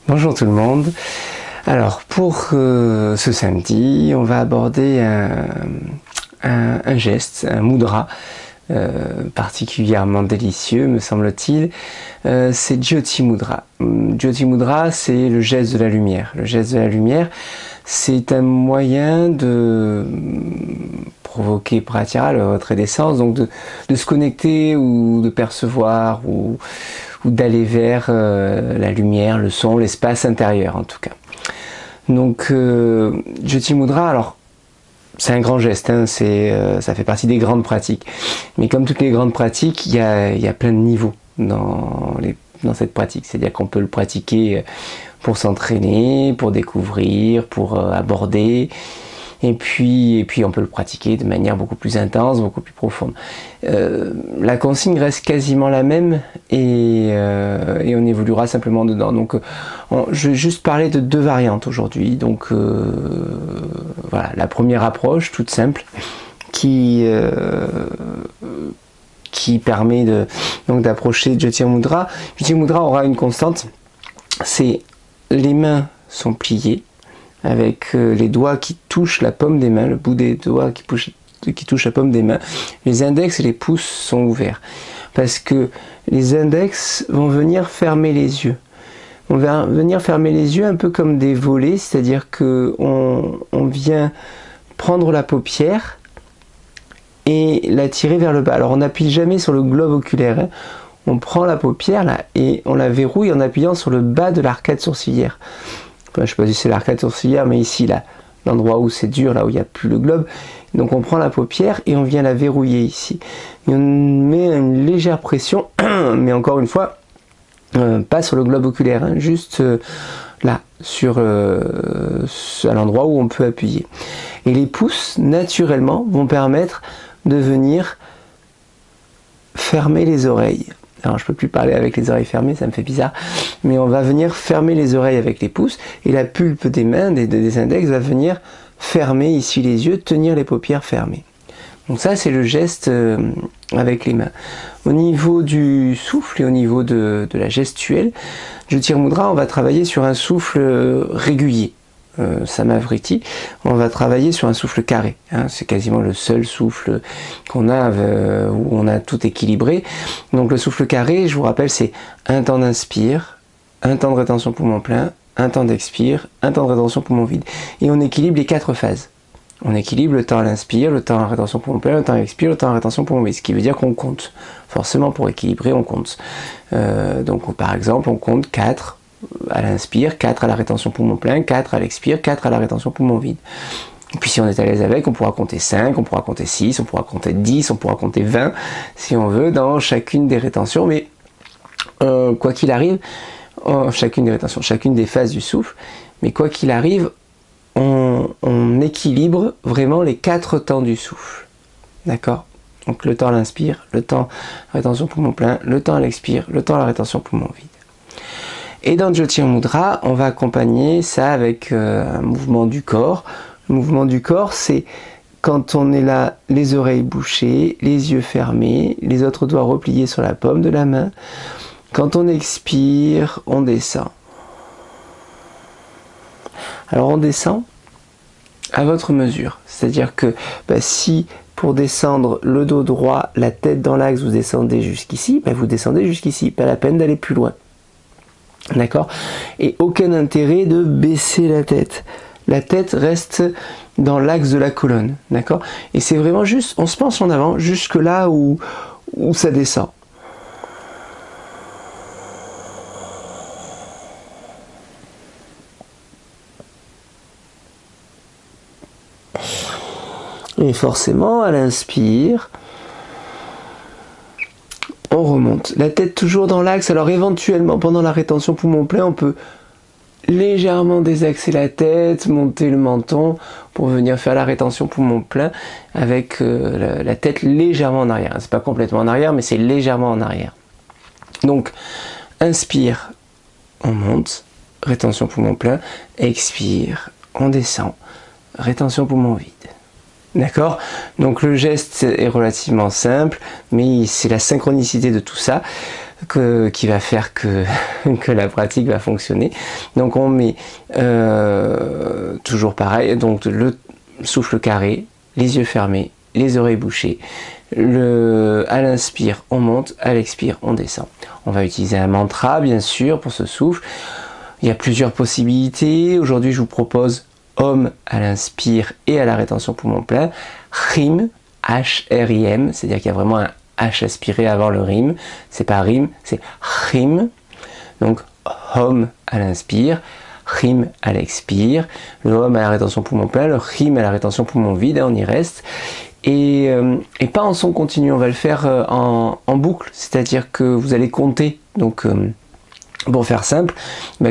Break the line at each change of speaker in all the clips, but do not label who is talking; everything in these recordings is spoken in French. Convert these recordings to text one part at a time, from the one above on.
Bonjour tout le monde. Alors pour ce samedi, on va aborder un geste, un mudra particulièrement délicieux, me semble-t-il. C'est Jyoti Mudra. Jyoti Mudra, c'est le geste de la lumière. Le geste de la lumière, c'est un moyen de provoquer Pratyahara, le retrait des sens, donc de se connecter ou de percevoir ou d'aller vers la lumière, le son, l'espace intérieur en tout cas. Donc Jyoti Mudra, alors c'est un grand geste, hein, ça fait partie des grandes pratiques. Mais comme toutes les grandes pratiques, il y a plein de niveaux dans cette pratique. C'est-à-dire qu'on peut le pratiquer pour s'entraîner, pour découvrir, pour aborder. Et puis on peut le pratiquer de manière beaucoup plus intense, beaucoup plus profonde. La consigne reste quasiment la même et on évoluera simplement dedans. Donc je vais juste parler de deux variantes aujourd'hui. Donc voilà, la première approche toute simple qui permet d'approcher Jyoti Mudra. Jyoti Mudra aura une constante, c'est les mains sont pliées, avec les doigts qui touchent la paume des mains, le bout des doigts qui touchent la paume des mains. Les index et les pouces sont ouverts. Parce que les index vont venir fermer les yeux. On va venir fermer les yeux un peu comme des volets, c'est-à-dire qu'on vient prendre la paupière et la tirer vers le bas. Alors on n'appuie jamais sur le globe oculaire, hein. On prend la paupière là et on la verrouille en appuyant sur le bas de l'arcade sourcilière. Je ne sais pas si c'est l'arcade sourcilière, mais ici, là, l'endroit où c'est dur, là où il n'y a plus le globe. Donc on prend la paupière et on vient la verrouiller ici. Et on met une légère pression, mais encore une fois, pas sur le globe oculaire, hein, juste là, à l'endroit où on peut appuyer. Et les pouces, naturellement, vont permettre de venir fermer les oreilles. Alors je peux plus parler avec les oreilles fermées, ça me fait bizarre, mais on va venir fermer les oreilles avec les pouces et la pulpe des mains, des index, va venir fermer ici les yeux, tenir les paupières fermées. Donc ça c'est le geste avec les mains. Au niveau du souffle et au niveau de la gestuelle, Jyoti Mudra, on va travailler sur un souffle régulier. Samavriti, on va travailler sur un souffle carré, hein, c'est quasiment le seul souffle qu'on a où on a tout équilibré. Donc le souffle carré, je vous rappelle, c'est un temps d'inspire, un temps de rétention poumon plein, un temps d'expire, un temps de rétention poumon vide, et on équilibre les 4 phases. On équilibre le temps à l'inspire, le temps à rétention poumon plein, le temps à l'expire, le temps à rétention poumon vide, ce qui veut dire qu'on compte. Forcément, pour équilibrer, on compte. Donc par exemple, on compte 4 à l'inspire, 4 à la rétention poumon plein, 4 à l'expire, 4 à la rétention poumon vide. Et puis si on est à l'aise avec, on pourra compter 5, on pourra compter 6, on pourra compter 10, on pourra compter 20, si on veut, dans chacune des rétentions. Mais quoi qu'il arrive, chacune des rétentions, chacune des phases du souffle, mais quoi qu'il arrive, on équilibre vraiment les 4 temps du souffle. D'accord ? Donc le temps à l'inspire, le temps à la rétention poumon plein, le temps à l'expire, le temps à la rétention poumon vide. Et dans Jyoti Mudra, on va accompagner ça avec un mouvement du corps. Le mouvement du corps, c'est quand on est là, les oreilles bouchées, les yeux fermés, les autres doigts repliés sur la paume de la main. Quand on expire, on descend. Alors on descend à votre mesure. C'est-à-dire que si pour descendre le dos droit, la tête dans l'axe, vous descendez jusqu'ici, vous descendez jusqu'ici. Pas la peine d'aller plus loin. D'accord ? Et aucun intérêt de baisser la tête. La tête reste dans l'axe de la colonne. D'accord ? Et c'est vraiment juste, on se penche en avant jusque là où ça descend. Et forcément, à l'inspire, on remonte. La tête toujours dans l'axe. Alors éventuellement, pendant la rétention poumon plein, on peut légèrement désaxer la tête, monter le menton pour venir faire la rétention poumon plein avec la tête légèrement en arrière. C'est pas complètement en arrière, mais c'est légèrement en arrière. Donc, inspire, on monte, rétention poumon plein, expire, on descend, rétention poumon vide. D'accord? Donc le geste est relativement simple, mais c'est la synchronicité de tout ça. qui va faire que, que la pratique va fonctionner. Donc on met toujours pareil, donc le souffle carré, les yeux fermés, les oreilles bouchées. À l'inspire, on monte, à l'expire, on descend. On va utiliser un mantra, bien sûr, pour ce souffle. Il y a plusieurs possibilités. Aujourd'hui, je vous propose Om à l'inspire et à la rétention poumon plein. Rim, H-R-I-M, c'est-à-dire qu'il y a vraiment un H aspiré avant le rim. C'est pas rim, c'est Rim. Donc, Om à l'inspire, Rim à l'expire. Le Om à la rétention poumon plein, le Rim à la rétention poumon vide, on y reste. Et pas en son continu, on va le faire en boucle, c'est-à-dire que vous allez compter. Donc, pour faire simple,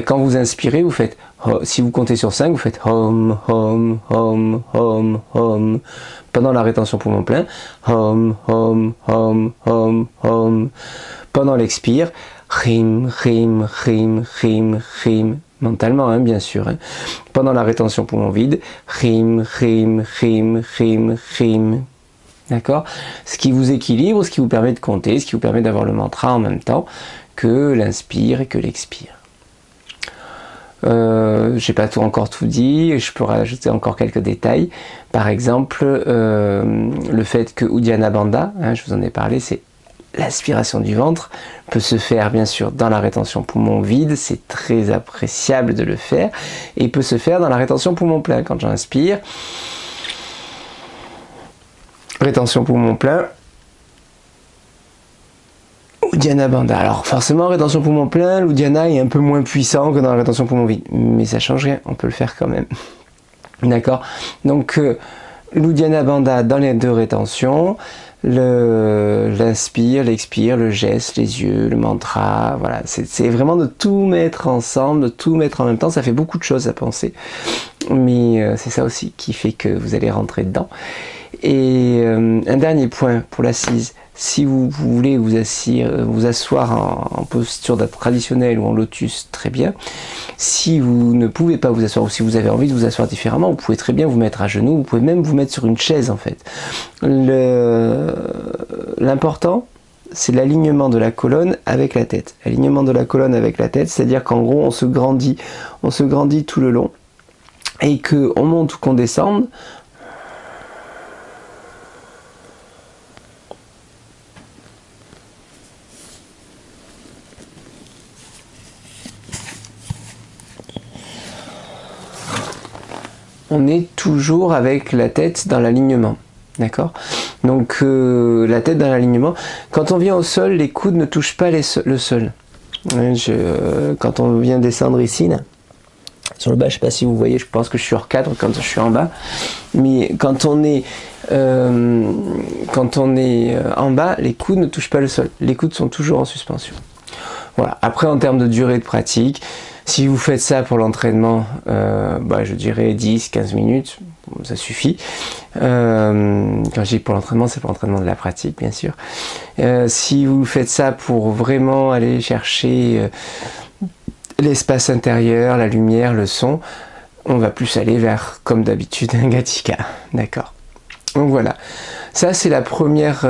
quand vous inspirez, vous faites, si vous comptez sur 5, vous faites home, home, home, home, home. Pendant la rétention poumon plein, home, home, home, home, home. Pendant l'expire, rim, rim, rim, rim, rim. Mentalement, hein, bien sûr. Hein. Pendant la rétention poumon vide, rim, rim, rim, rim, rim. D'accord? Ce qui vous équilibre, ce qui vous permet de compter, ce qui vous permet d'avoir le mantra en même temps que l'inspire et que l'expire. J'ai pas encore tout dit, je peux rajouter encore quelques détails. Par exemple, le fait que Uddiyana Bandha, hein, je vous en ai parlé, c'est l'aspiration du ventre, peut se faire bien sûr dans la rétention poumon vide, c'est très appréciable de le faire, et peut se faire dans la rétention poumon plein. Quand j'inspire, rétention poumon plein, Uddiyana Bandha. Alors forcément, rétention poumon plein, l'Uddiyana est un peu moins puissant que dans la rétention poumon vide, mais ça change rien, on peut le faire quand même. D'accord? Donc l'Uddiyana Bandha dans les deux rétentions, l'inspire, l'expire, le geste, les yeux, le mantra, voilà, c'est vraiment de tout mettre ensemble, de tout mettre en même temps, ça fait beaucoup de choses à penser, mais c'est ça aussi qui fait que vous allez rentrer dedans. Et un dernier point pour l'assise, si vous voulez vous asseoir en posture traditionnelle ou en lotus, très bien. Si vous ne pouvez pas vous asseoir ou si vous avez envie de vous asseoir différemment, vous pouvez très bien vous mettre à genoux, vous pouvez même vous mettre sur une chaise en fait. L'important, c'est l'alignement de la colonne avec la tête. Alignement de la colonne avec la tête, c'est-à-dire qu'en gros on se grandit tout le long et qu'on monte ou qu'on descende, on est toujours avec la tête dans l'alignement, d'accord? Donc la tête dans l'alignement. Quand on vient au sol, les coudes ne touchent pas le sol. Quand on vient descendre ici, là, sur le bas, je ne sais pas si vous voyez, je pense que je suis hors cadre quand je suis en bas. Mais quand on est en bas, les coudes ne touchent pas le sol. Les coudes sont toujours en suspension. Voilà. Après, en termes de durée de pratique, si vous faites ça pour l'entraînement, je dirais 10-15 minutes, ça suffit. Quand je dis pour l'entraînement, c'est pour l'entraînement de la pratique, bien sûr. Si vous faites ça pour vraiment aller chercher l'espace intérieur, la lumière, le son, on va plus aller vers, comme d'habitude, un Gatika. D'accord. Donc voilà. Ça, c'est la première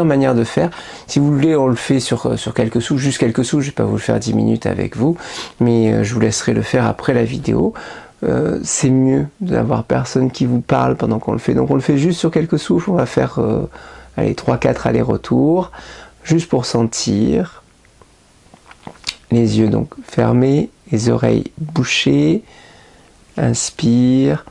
manière de faire. Si vous voulez, on le fait sur quelques sous, juste quelques sous. Je ne vais pas vous le faire 10 minutes avec vous, mais je vous laisserai le faire après la vidéo. C'est mieux d'avoir personne qui vous parle pendant qu'on le fait. Donc on le fait juste sur quelques souffles. On va faire 3-4 allers-retours, juste pour sentir. Les yeux donc fermés, les oreilles bouchées. Inspire.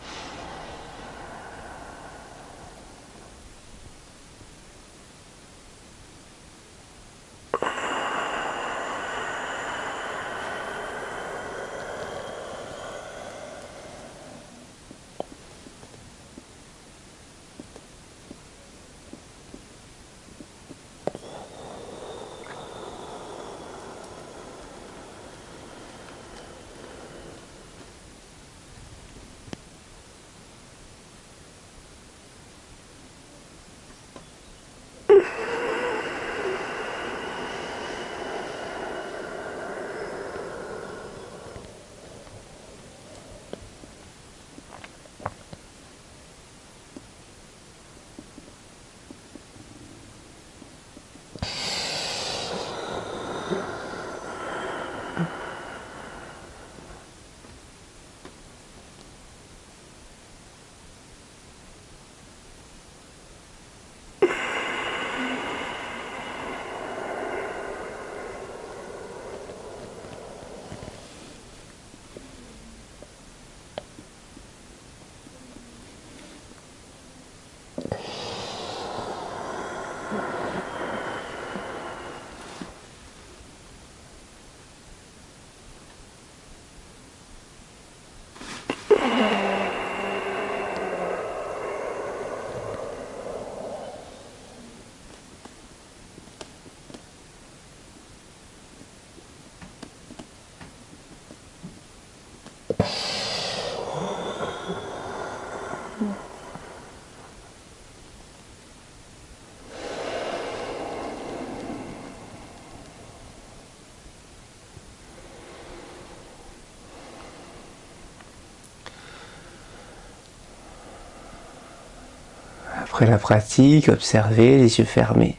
Après la pratique, observez les yeux fermés.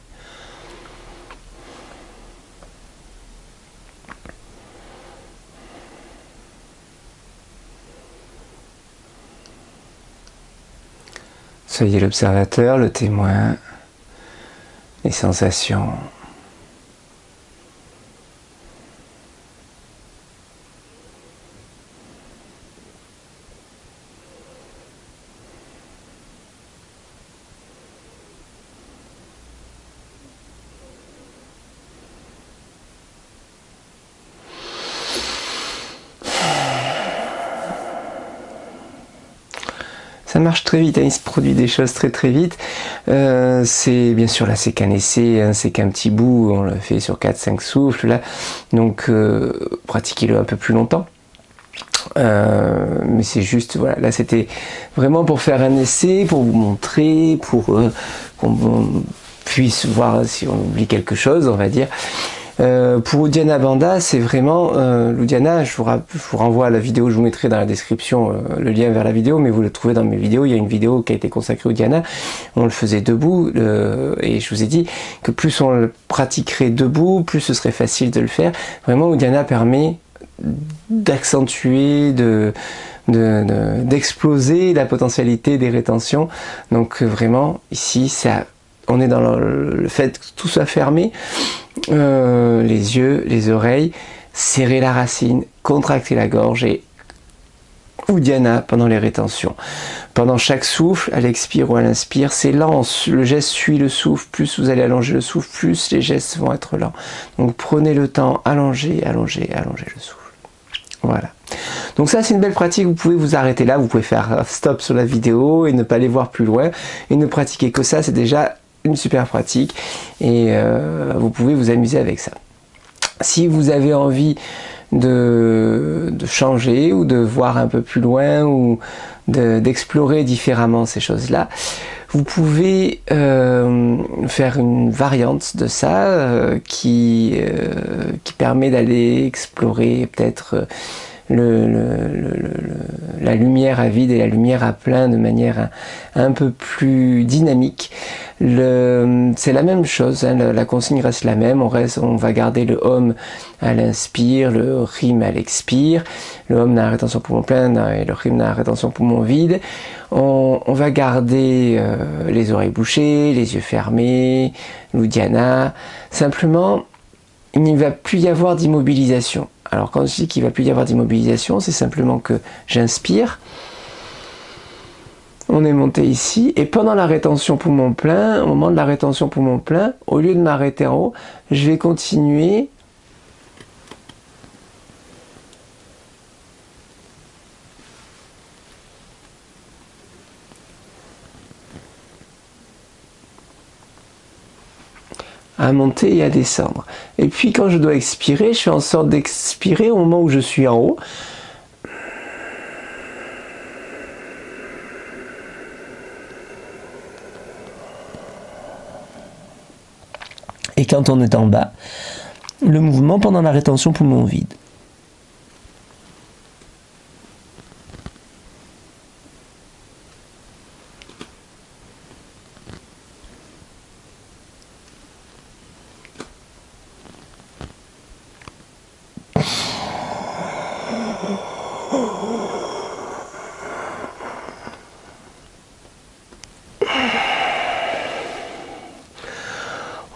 Soyez l'observateur, le témoin, les sensations. Ça marche très vite, hein, il se produit des choses très vite. C'est bien sûr là, c'est qu'un essai, hein, c'est qu'un petit bout, on le fait sur 4-5 souffles là, donc pratiquez-le un peu plus longtemps. Mais c'est juste, voilà, là c'était vraiment pour faire un essai, pour vous montrer, pour qu'on puisse voir si on oublie quelque chose, on va dire. Pour Uddiyana Bandha, c'est vraiment l'Uddiyana, je vous renvoie à la vidéo, je vous mettrai dans la description le lien vers la vidéo, mais vous le trouvez dans mes vidéos. Il y a une vidéo qui a été consacrée au Uddiyana, on le faisait debout, et je vous ai dit que plus on le pratiquerait debout, plus ce serait facile de le faire. Vraiment, Uddiyana permet d'accentuer, d'exploser la potentialité des rétentions. Donc vraiment, ici, on est dans le fait que tout soit fermé, les yeux, les oreilles, serrer la racine, contracter la gorge et Uddiyana pendant les rétentions. Pendant chaque souffle, à l'expire ou à l'inspire, c'est lent, le geste suit le souffle, plus vous allez allonger le souffle, plus les gestes vont être lents. Donc prenez le temps, allongez, allongez, allongez le souffle. Voilà. Donc ça c'est une belle pratique, vous pouvez vous arrêter là, vous pouvez faire stop sur la vidéo et ne pas aller voir plus loin et ne pratiquer que ça, c'est déjà une super pratique et vous pouvez vous amuser avec ça. Si vous avez envie de changer ou de voir un peu plus loin ou d'explorer différemment ces choses-là, vous pouvez faire une variante de ça qui permet d'aller explorer peut-être la lumière à vide et la lumière à plein de manière un peu plus dynamique. C'est la même chose, hein, la consigne reste la même, on va garder le Om à l'inspire, le Rim à l'expire, le Om dans la rétention poumon plein et le Rim dans la rétention poumon vide. On va garder les oreilles bouchées, les yeux fermés, l'Uddiyana. Simplement, il n'y va plus y avoir d'immobilisation. Alors quand je dis qu'il ne va plus y avoir d'immobilisation, c'est simplement que j'inspire, on est monté ici, et pendant la rétention poumon plein, au moment de la rétention poumon plein, au lieu de m'arrêter en haut, je vais continuer à monter et à descendre. Et puis quand je dois expirer, je fais en sorte d'expirer au moment où je suis en haut. Et quand on est en bas, le mouvement pendant la rétention poumon vide.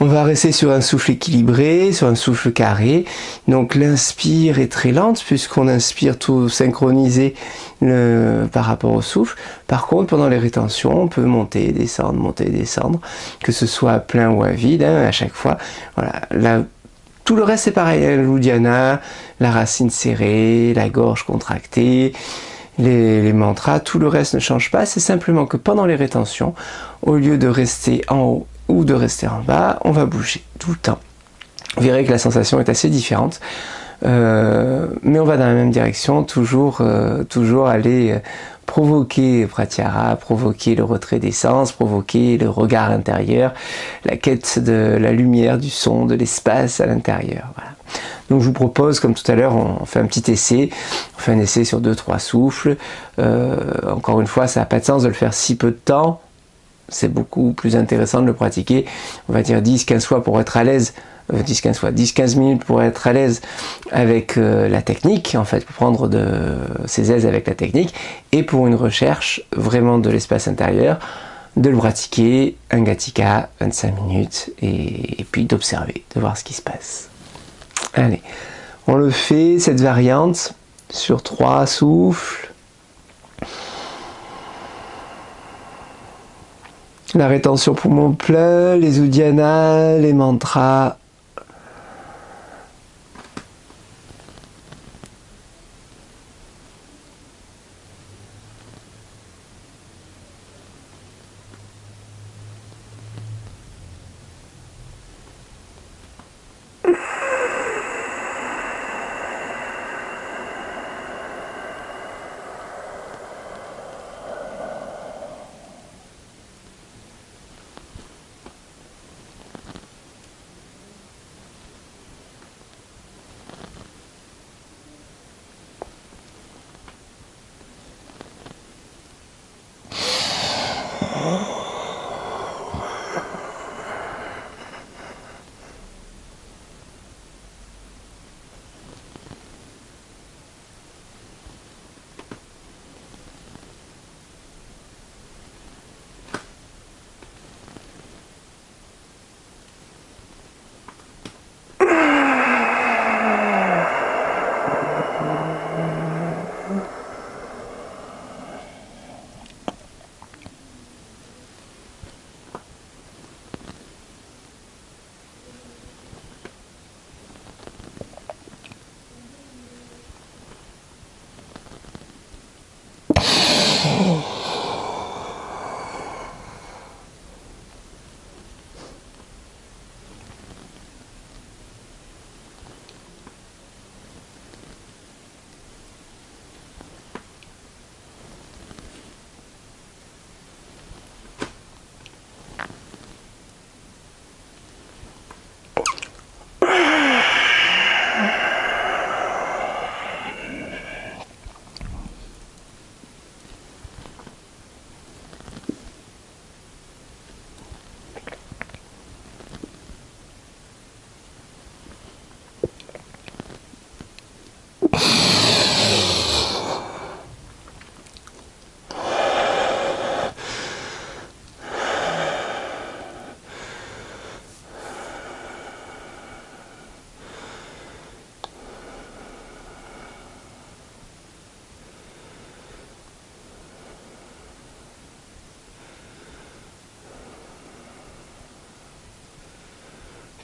On va rester sur un souffle équilibré, sur un souffle carré. Donc l'inspire est très lente puisqu'on inspire tout synchronisé par rapport au souffle. Par contre, pendant les rétentions, on peut monter et descendre, que ce soit à plein ou à vide, hein, à chaque fois. Voilà. Là, tout le reste c'est pareil, hein, l'Uddiyana, la racine serrée, la gorge contractée, les mantras, tout le reste ne change pas. C'est simplement que pendant les rétentions, au lieu de rester en haut ou de rester en bas, on va bouger tout le temps. Vous verrez que la sensation est assez différente. mais on va dans la même direction, toujours aller provoquer Pratyahara, provoquer le retrait des sens, provoquer le regard intérieur, la quête de la lumière, du son, de l'espace à l'intérieur. Voilà. Donc je vous propose, comme tout à l'heure, on fait un petit essai, on fait un essai sur 2-3 souffles. Encore une fois, ça n'a pas de sens de le faire si peu de temps, c'est beaucoup plus intéressant de le pratiquer, on va dire 10-15 fois pour être à l'aise, 10-15 minutes pour être à l'aise avec la technique, en fait, pour prendre ses aises avec la technique, et pour une recherche vraiment de l'espace intérieur, de le pratiquer, un Gatika, 25 minutes, et puis d'observer, de voir ce qui se passe. Allez, on le fait, cette variante, sur 3 souffles. La rétention poumon plein, les uddianas, les mantras.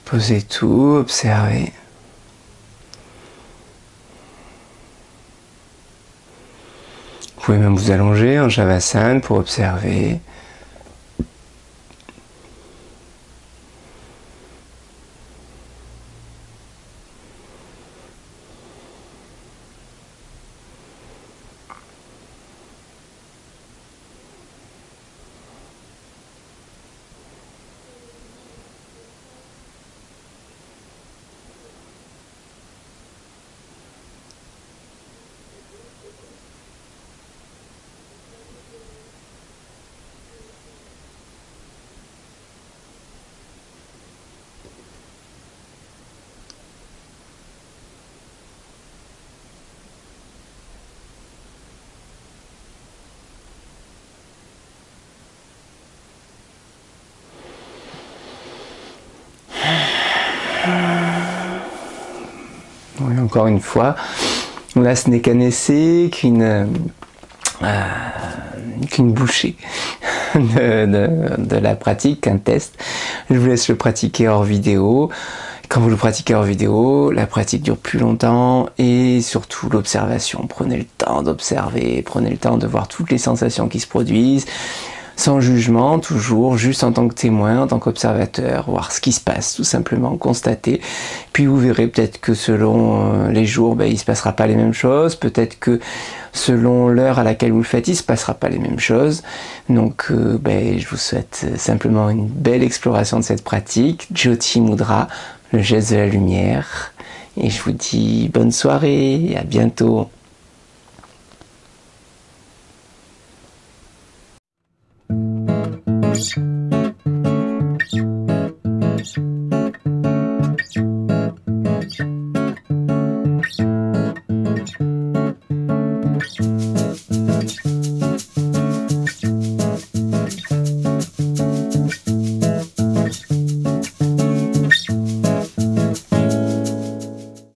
Posez tout, observez. Vous pouvez même vous allonger en Shavasana pour observer. Oui, encore une fois, là ce n'est qu'un essai, qu'une bouchée de la pratique, qu'un test. Je vous laisse le pratiquer hors vidéo. Quand vous le pratiquez hors vidéo, la pratique dure plus longtemps et surtout l'observation. Prenez le temps d'observer, prenez le temps de voir toutes les sensations qui se produisent. sans jugement, toujours, juste en tant que témoin, en tant qu'observateur, voir ce qui se passe, tout simplement, constater. Puis vous verrez peut-être que selon les jours, ben, il ne se passera pas les mêmes choses, peut-être que selon l'heure à laquelle vous le faites, il ne se passera pas les mêmes choses. Donc ben, je vous souhaite simplement une belle exploration de cette pratique, Jyoti Mudra, le geste de la lumière. Et je vous dis bonne soirée, à bientôt.
Thank you.